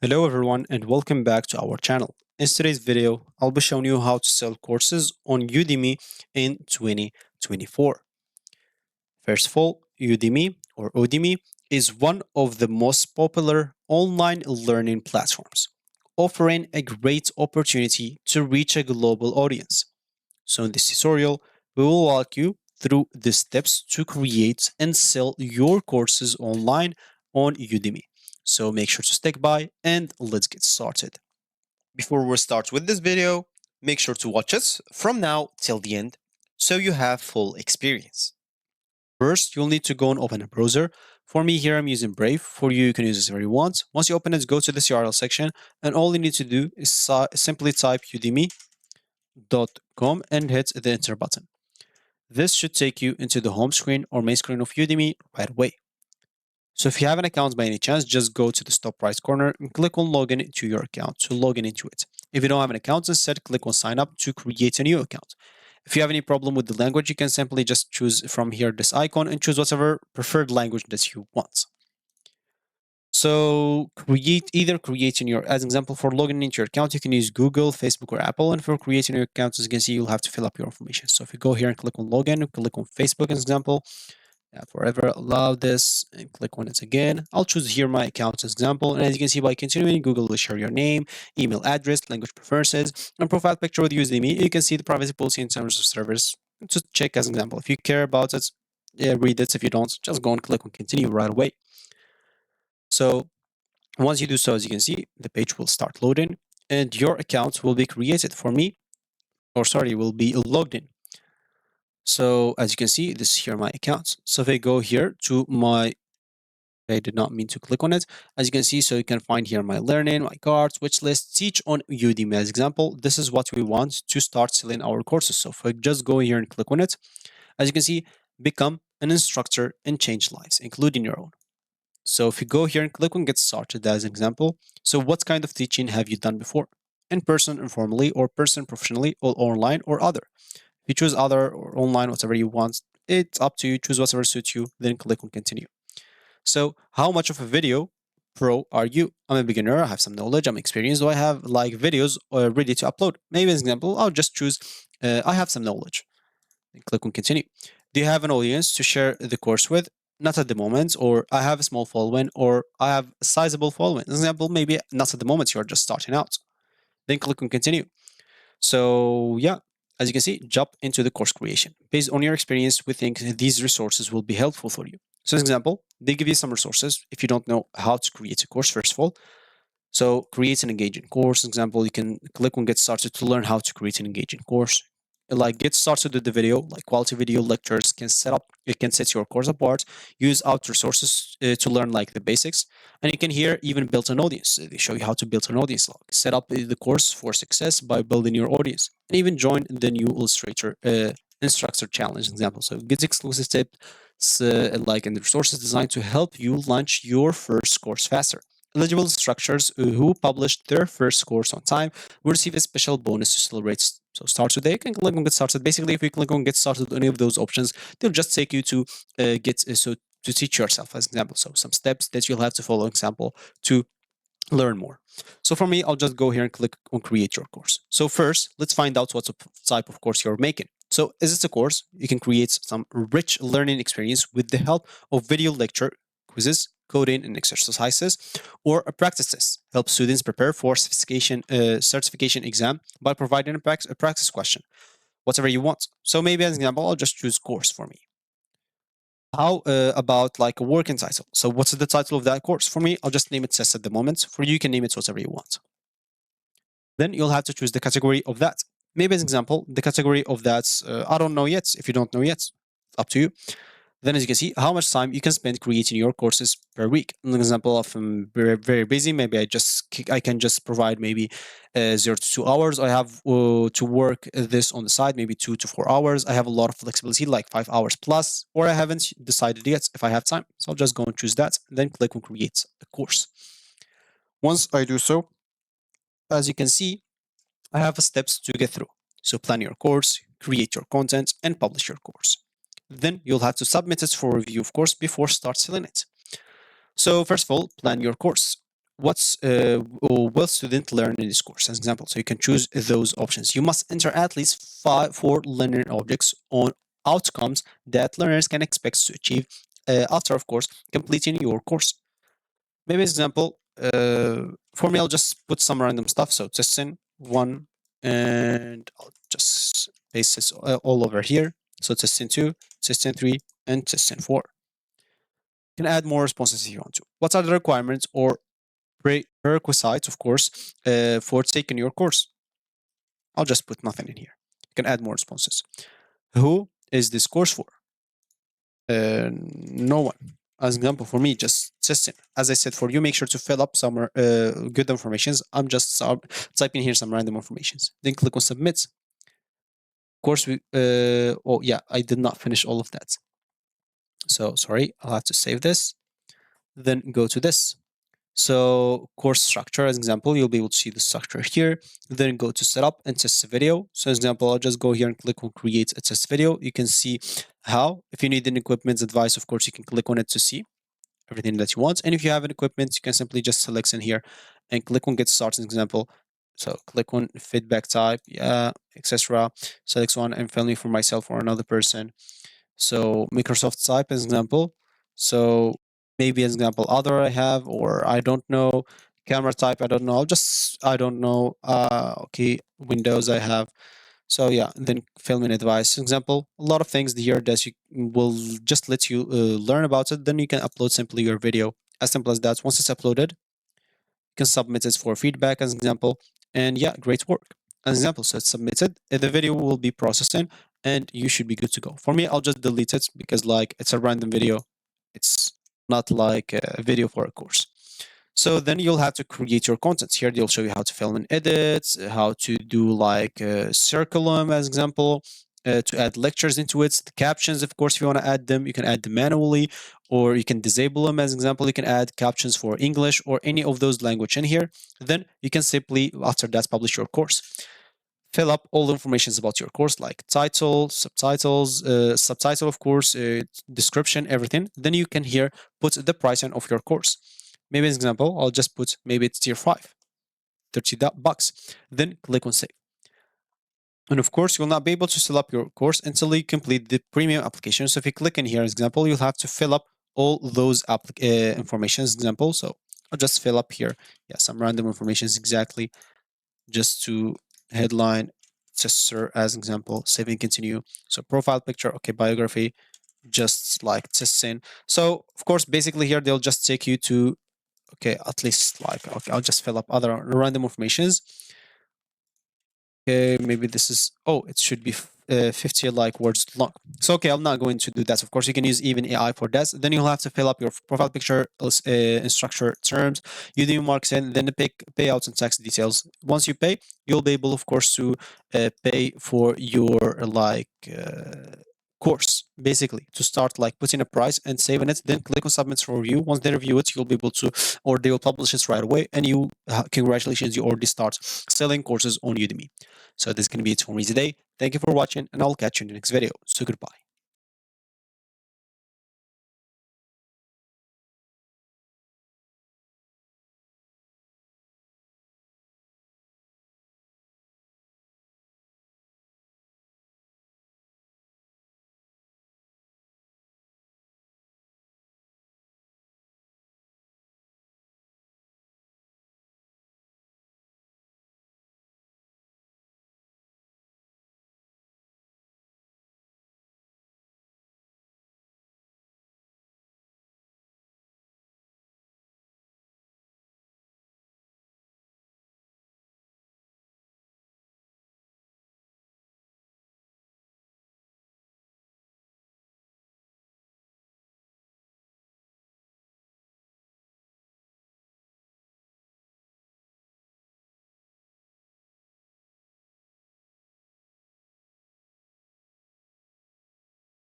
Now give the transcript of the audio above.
Hello everyone and welcome back to our channel. In today's video, I'll be showing you how to sell courses on Udemy in 2024. First of all, Udemy is one of the most popular online learning platforms, offering a great opportunity to reach a global audience. So in this tutorial, we will walk you through the steps to create and sell your courses online on Udemy. So make sure to stick by and let's get started. Before we start with this video, make sure to watch us from now till the end so you have full experience. First, you'll need to go and open a browser. For me here, I'm using Brave. For you, you can use this wherever you want. Once you open it, go to this URL section and all you need to do is simply type udemy.com and hit the enter button. This should take you into the home screen or main screen of Udemy right away. So if you have an account by any chance, just go to the top right corner and click on login to your account to log in into it. If you don't have an account, instead click on sign up to create a new account. If you have any problem with the language, you can simply just choose from here this icon and choose whatever preferred language that you want. So creating your, as an example, for logging into your account, you can use Google, Facebook, or Apple. And for creating your account, as you can see, you'll have to fill up your information. So if you go here and click on login, click on Facebook, as an example, forever allow this and click on it again. I'll choose here my account as example. And as you can see, by continuing, Google will share your name, email address, language preferences, and profile picture with Udemy. You can see the privacy policy in terms of service. Just check as an example. If you care about it, read it. If you don't, just go and click on continue right away. So once you do so, as you can see, the page will start loading and your account will be created for me, will be logged in. So as you can see, this is here my account. So if I go here to my, I did not mean to click on it. As you can see, so you can find here my learning, my cards, which list, teach on Udemy as example. This is what we want to start selling our courses. So if I just go here and click on it, as you can see, become an instructor and change lives, including your own. So if you go here and click on get started as an example, so what kind of teaching have you done before? In person, informally, or person professionally, or online, or other. If you choose other or online, whatever you want, it's up to you. Choose whatever suits you, then click on continue. So how much of a video pro are you? I'm a beginner, I have some knowledge, I'm experienced, do I have like videos ready to upload? Maybe as an example, I'll just choose I have some knowledge. And click on continue. Do you have an audience to share the course with? Not at the moment, or I have a small following, or I have a sizable following. As an example, maybe not at the moment, you're just starting out. Then click on continue. So yeah, as you can see, jump into the course creation. Based on your experience, we think these resources will be helpful for you. So as an example, they give you some resources if you don't know how to create a course, first of all. So create an engaging course. Example, you can click on get started to learn how to create an engaging course. Like get started with the video, like quality video lectures it can set your course apart, use out resources to learn like the basics. And you can here even build an audience. They show you how to build an audience log, set up the course for success by building your audience, and even join the new Illustrator instructor challenge example. So get exclusive tips like and the resources designed to help you launch your first course faster. Eligible instructors who published their first course on time will receive a special bonus to celebrate. So start today. You can click on get started. Basically, if you click on get started, any of those options, they'll just take you to to teach yourself as example. So some steps that you'll have to follow example to learn more. So for me, I'll just go here and click on create your course. So first, let's find out what type of course you're making. So is it a course? You can create some rich learning experience with the help of video lecture, quizzes, coding and exercises, or a practice test. Help students prepare for certification exam by providing a practice question, whatever you want. So maybe as an example, I'll just choose course for me. How about like a working title? So what's the title of that course? For me, I'll just name it test at the moment. For you, you can name it whatever you want. Then you'll have to choose the category of that. Maybe as an example, the category of that, I don't know yet. If you don't know yet, it's up to you. Then as you can see, how much time you can spend creating your courses per week. An example of very, very busy, maybe I can just provide maybe 0 to 2 hours. I have to work this on the side, maybe 2 to 4 hours. I have a lot of flexibility, like 5 hours plus, or I haven't decided yet if I have time. So I'll just go and choose that, then click on create a course. Once I do so, as you can see, I have steps to get through. So plan your course, create your content, and publish your course. Then you'll have to submit it for review, of course, before start selling it. So first of all, plan your course. what's will student learn in this course as an example. So you can choose those options. You must enter at least 4 learning objects on outcomes that learners can expect to achieve after, of course, completing your course. Maybe example, for me, I'll just put some random stuff. So testing 1, and I'll just paste this all over here. So testing 2, testing 3, and testing 4. You can add more responses if you want to. What are the requirements or prerequisites, of course, for taking your course? I'll just put nothing in here. You can add more responses. Who is this course for? No one. As an example, for me, just testing. As I said, for you, make sure to fill up some good informations. I'm just typing here some random informations. Then click on submit. Of course, oh yeah, I did not finish all of that. So sorry, I'll have to save this. Then go to this. So course structure, as an example, you'll be able to see the structure here. Then go to setup and test video. So as an example, I'll just go here and click on create a test video. You can see how. If you need an equipment advice, of course, you can click on it to see everything that you want. And if you have an equipment, you can simply just select in here and click on get started, as an example. So click on feedback type, yeah, etc. Select one and filming for myself or another person. So Microsoft type as an example. So maybe as an example, other I have, or I don't know. Camera type, I don't know. I don't know. Okay, Windows I have. So yeah, then filming advice. Example, a lot of things here that you will just let you learn about it. Then you can upload simply your video. As simple as that. Once it's uploaded, you can submit it for feedback as an example. And yeah, great work. As an example, so it's submitted. The video will be processing and you should be good to go. For me, I'll just delete it because like it's a random video. It's not like a video for a course. So then you'll have to create your content. Here they'll show you how to film and edit, how to do like curriculum as example, to add lectures into it. The captions, of course, if you want to add them, you can add them manually, or you can disable them as example. You can add captions for English or any of those language in here. Then you can simply, after that, publish your course. Fill up all the information about your course, like title, subtitle, of course, description, everything. Then you can here put the pricing of your course. Maybe as example, I'll just put maybe it's tier 5, $30. Then click on save. And of course, you'll not be able to fill up your course until you complete the premium application. So if you click in here, as example, you'll have to fill up all those informations, example. So I'll just fill up here, yeah, some random informations exactly, just to headline, tester as example, save and continue. So profile picture, okay, biography, just like testing. So of course, basically here they'll just take you to, okay, at least like, okay, I'll just fill up other random informations. Okay, maybe this is, oh, it should be 50 like words long. So okay, I'm not going to do that. Of course, you can use even AI for that. Then you'll have to fill up your profile picture, instructor terms, Udemy marks in, then the payouts and tax details. Once you pay, you'll be able, of course, to pay for your like course, basically, to start like putting a price and saving it. Then click on submit for review. Once they review it, you'll be able to, or they will publish it right away. And you, congratulations, you already start selling courses on Udemy. So this is going to be it for me today. Thank you for watching, and I'll catch you in the next video. So goodbye.